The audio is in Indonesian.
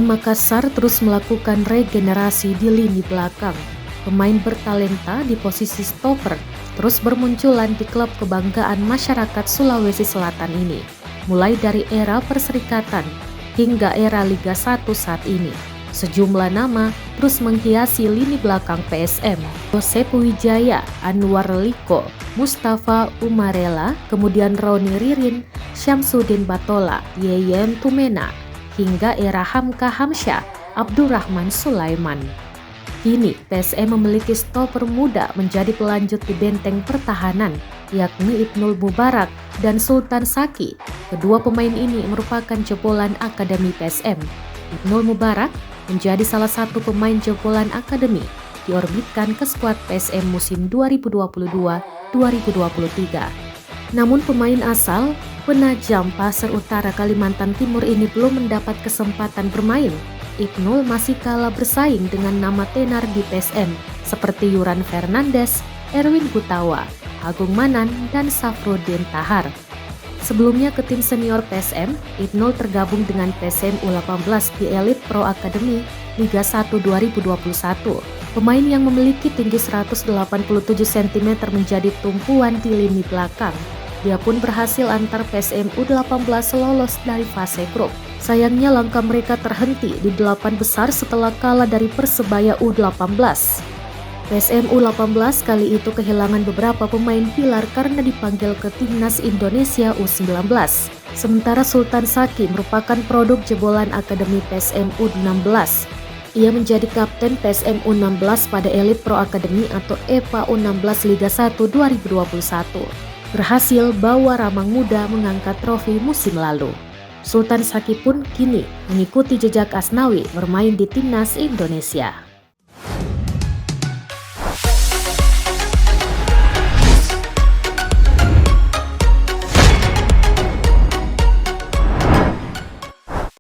Makassar terus melakukan regenerasi di lini belakang. Pemain bertalenta di posisi stopper terus bermunculan di klub kebanggaan masyarakat Sulawesi Selatan ini, mulai dari era Perserikatan hingga era Liga 1 saat ini. Sejumlah nama terus menghiasi lini belakang PSM. Josep Wijaya, Anwar Liko, Mustafa Umarela, kemudian Roni Ririn, Syamsuddin Batola, Yeyen Tumena, hingga era Hamka Hamsyah, Abdurrahman Sulaiman. Kini PSM memiliki stopper muda menjadi pelanjut di benteng pertahanan, yakni Ibnul Mubarak dan Sultan Saki. Kedua pemain ini merupakan jebolan Akademi PSM. Ibnul Mubarak menjadi salah satu pemain jebolan Akademi, diorbitkan ke skuad PSM musim 2022-2023. Namun pemain asal Penajam Pasir Utara Kalimantan Timur ini belum mendapat kesempatan bermain. Ibnul masih kalah bersaing dengan nama tenar di PSM seperti Yuran Fernandes, Erwin Gutawa, Agung Manan, dan Safruddin Tahar. Sebelumnya ke tim senior PSM, Ibnul tergabung dengan PSM U18 di Elite Pro Academy Liga 1 2021. Pemain yang memiliki tinggi 187 cm menjadi tumpuan di lini belakang. Dia pun berhasil antar PSM U18 lolos dari fase grup. Sayangnya langkah mereka terhenti di 8 besar setelah kalah dari Persebaya U18. PSM U18 kali itu kehilangan beberapa pemain pilar karena dipanggil ke Timnas Indonesia U19. Sementara Sultan Saki merupakan produk jebolan Akademi PSM U16. Ia menjadi kapten PSM U16 pada Elite Pro Academy atau EPA U16 Liga 1 2021. Berhasil bawa Ramang Muda mengangkat trofi musim lalu. Sultan Saki pun kini mengikuti jejak Asnawi bermain di Timnas Indonesia.